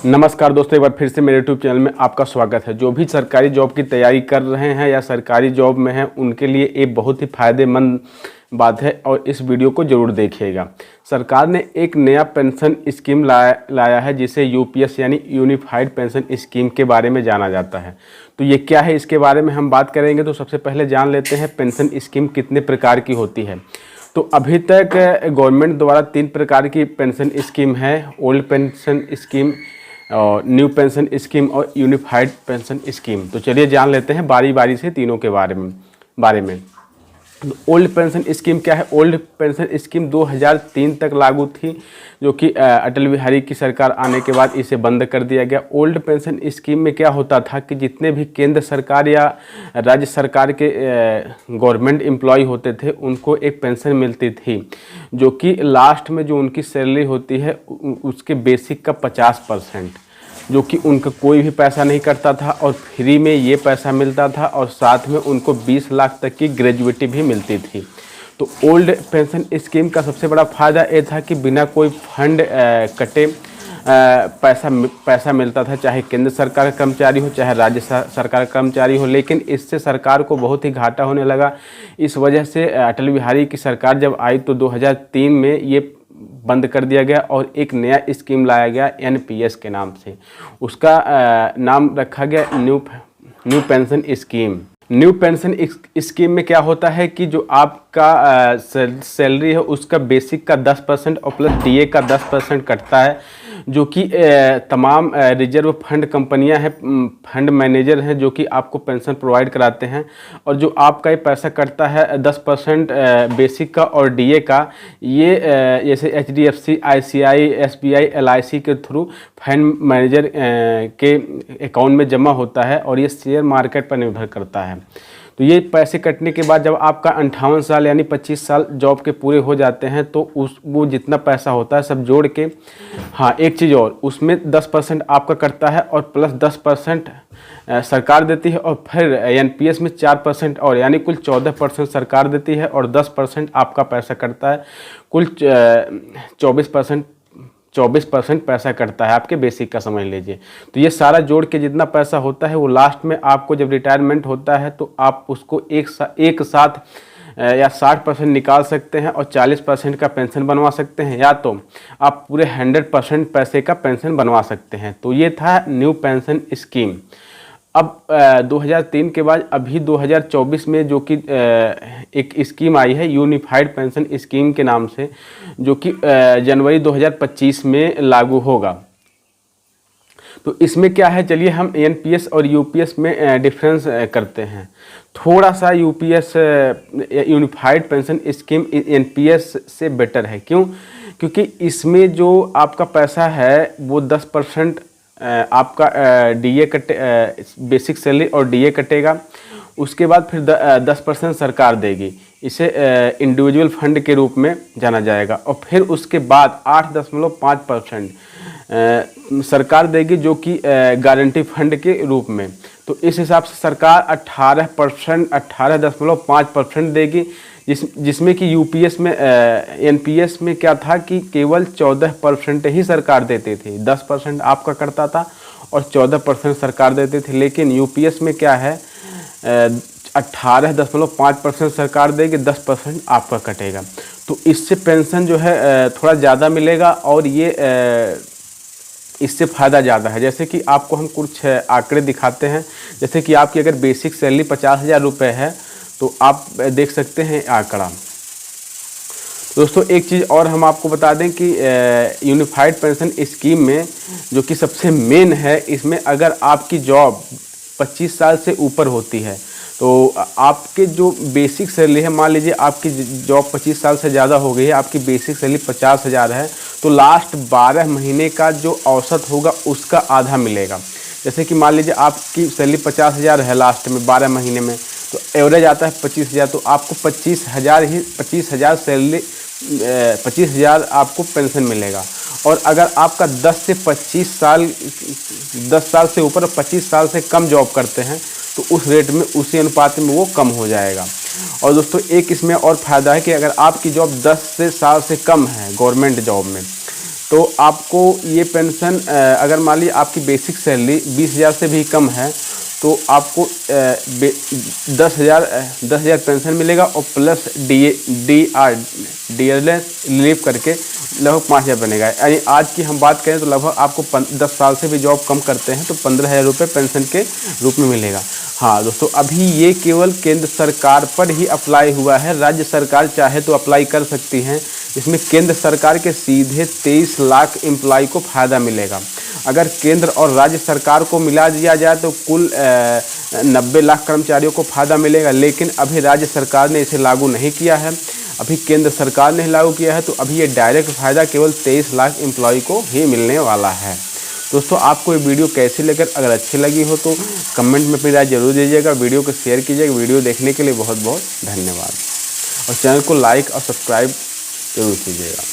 नमस्कार दोस्तों, एक बार फिर से मेरे यूट्यूब चैनल में आपका स्वागत है। जो भी सरकारी जॉब की तैयारी कर रहे हैं या सरकारी जॉब में हैं उनके लिए ये बहुत ही फ़ायदेमंद बात है और इस वीडियो को ज़रूर देखिएगा। सरकार ने एक नया पेंशन स्कीम लाया है जिसे यूपीएस यानी यूनिफाइड पेंशन स्कीम के बारे में जाना जाता है। तो ये क्या है, इसके बारे में हम बात करेंगे। तो सबसे पहले जान लेते हैं पेंशन स्कीम कितने प्रकार की होती है। तो अभी तक गवर्नमेंट द्वारा 3 प्रकार की पेंशन स्कीम है, ओल्ड पेंशन स्कीम और न्यू पेंशन स्कीम और यूनिफाइड पेंशन स्कीम। तो चलिए जान लेते हैं बारी बारी से तीनों के बारे में। ओल्ड पेंशन स्कीम क्या है? ओल्ड पेंशन स्कीम 2003 तक लागू थी, जो कि अटल बिहारी की सरकार आने के बाद इसे बंद कर दिया गया। ओल्ड पेंशन स्कीम में क्या होता था कि जितने भी केंद्र सरकार या राज्य सरकार के गवर्नमेंट एम्प्लॉय होते थे उनको एक पेंशन मिलती थी, जो कि लास्ट में जो उनकी सैलरी होती है उसके बेसिक का 50%, जो कि उनका कोई भी पैसा नहीं कटता था और फ्री में ये पैसा मिलता था और साथ में उनको 20 लाख तक की ग्रेजुएटी भी मिलती थी। तो ओल्ड पेंशन स्कीम का सबसे बड़ा फ़ायदा ये था कि बिना कोई फंड कटे पैसा मिलता था, चाहे केंद्र सरकार का कर्मचारी हो चाहे राज्य सरकार का कर्मचारी हो। लेकिन इससे सरकार को बहुत ही घाटा होने लगा। इस वजह से अटल बिहारी की सरकार जब आई तो 2003 में ये बंद कर दिया गया और एक नया स्कीम लाया गया एनपीएस के नाम से। उसका नाम रखा गया new pension scheme. New pension scheme में क्या होता है कि जो आपका सैलरी है उसका बेसिक का 10% और प्लस डीए का 10% कटता है, जो कि तमाम रिजर्व फंड कंपनियां हैं, फंड मैनेजर हैं जो कि आपको पेंशन प्रोवाइड कराते हैं। और जो आपका ये पैसा कटता है 10% बेसिक का और डीए का, ये जैसे एचडीएफसी, आईसीआई, एसबीआई, एलआईसी के थ्रू फंड मैनेजर के अकाउंट में जमा होता है और ये शेयर मार्केट पर निर्भर करता है। तो ये पैसे कटने के बाद जब आपका 58 साल यानी 25 साल जॉब के पूरे हो जाते हैं तो वो जितना पैसा होता है सब जोड़ के, हाँ एक चीज़ और, उसमें 10% आपका कटता है और प्लस 10% सरकार देती है और फिर एनपीएस में 4% और, यानी कुल 14% सरकार देती है और 10% आपका पैसा कटता है। कुल 24% पैसा कटता है आपके बेसिक का, समझ लीजिए। तो ये सारा जोड़ के जितना पैसा होता है वो लास्ट में आपको जब रिटायरमेंट होता है तो आप उसको एक साथ या 60% निकाल सकते हैं और 40% का पेंशन बनवा सकते हैं, या तो आप पूरे 100% पैसे का पेंशन बनवा सकते हैं। तो ये था न्यू पेंशन स्कीम। अब 2003 के बाद अभी 2024 में जो कि एक स्कीम आई है यूनिफाइड पेंशन स्कीम के नाम से, जो कि जनवरी 2025 में लागू होगा। तो इसमें क्या है, चलिए हम एनपीएस और यूपीएस में डिफरेंस करते हैं। थोड़ा सा UPS unified pension scheme NPS से बेटर है। क्यों? क्योंकि इसमें जो आपका पैसा है वो 10% आपका डीए कटे, बेसिक सैलरी और डीए कटेगा। उसके बाद फिर 10% सरकार देगी। इसे इंडिविजुअल फंड के रूप में जाना जाएगा। और फिर उसके बाद 8.5% सरकार देगी, जो कि गारंटी फंड के रूप में। तो इस हिसाब से सरकार 18.5% देगी, जिसमें कि यूपीएस में एनपीएस में क्या था कि केवल 14% ही सरकार देती थी। 10% आपका करता था और 14% सरकार देती थी। लेकिन यूपीएस में क्या है, 18.5% सरकार देगी, 10% आपका कटेगा। तो इससे पेंशन जो है थोड़ा ज़्यादा मिलेगा और ये इससे फ़ायदा ज़्यादा है। जैसे कि आपको हम कुछ आंकड़े दिखाते हैं। जैसे कि आपकी अगर बेसिक सैलरी 50,000 रुपये है तो आप देख सकते हैं आंकड़ा। दोस्तों एक चीज़ और हम आपको बता दें कि यूनिफाइड पेंशन स्कीम में जो कि सबसे मेन है, इसमें अगर आपकी जॉब 25 साल से ऊपर होती है तो आपके जो बेसिक सैलरी है, मान लीजिए आपकी जॉब 25 साल से ज़्यादा हो गई है, आपकी बेसिक सैलरी 50,000 है, तो लास्ट 12 महीने का जो औसत होगा उसका आधा मिलेगा। जैसे कि मान लीजिए आपकी सैलरी 50,000 है लास्ट में 12 महीने में, तो एवरेज आता है 25,000, तो आपको 25,000 सैलरी 25,000 आपको पेंशन मिलेगा। और अगर आपका 10 साल से ऊपर 25 साल से कम जॉब करते हैं तो उस रेट में, उसी अनुपात में वो कम हो जाएगा। और दोस्तों एक इसमें और फ़ायदा है कि अगर आपकी जॉब 10 साल से कम है गवर्नमेंट जॉब में, तो आपको ये पेंशन अगर मान लीजिए आपकी बेसिक सैलरी 20,000 से भी कम है तो आपको 10,000 पेंशन मिलेगा और प्लस डीआरएस रिलीव करके लगभग 5,000 बनेगा। यानी आज की हम बात करें तो लगभग आपको 10 साल से भी जॉब कम करते हैं तो 15,000 रुपये पेंशन के रूप में मिलेगा। हाँ दोस्तों, अभी ये केवल केंद्र सरकार पर ही अप्लाई हुआ है, राज्य सरकार चाहे तो अप्लाई कर सकती हैं। इसमें केंद्र सरकार के सीधे 23 लाख एम्प्लॉय को फ़ायदा मिलेगा। अगर केंद्र और राज्य सरकार को मिला दिया जाए तो कुल 90 लाख कर्मचारियों को फ़ायदा मिलेगा, लेकिन अभी राज्य सरकार ने इसे लागू नहीं किया है, अभी केंद्र सरकार ने लागू किया है, तो अभी ये डायरेक्ट फ़ायदा केवल 23 लाख एम्प्लॉय को ही मिलने वाला है। दोस्तों, आपको ये वीडियो कैसी लगी? अगर अच्छी लगी हो तो कमेंट में अपनी राय जरूर दीजिएगा, वीडियो को शेयर कीजिएगा। वीडियो देखने के लिए बहुत बहुत धन्यवाद और चैनल को लाइक और सब्सक्राइब जरूर कीजिएगा।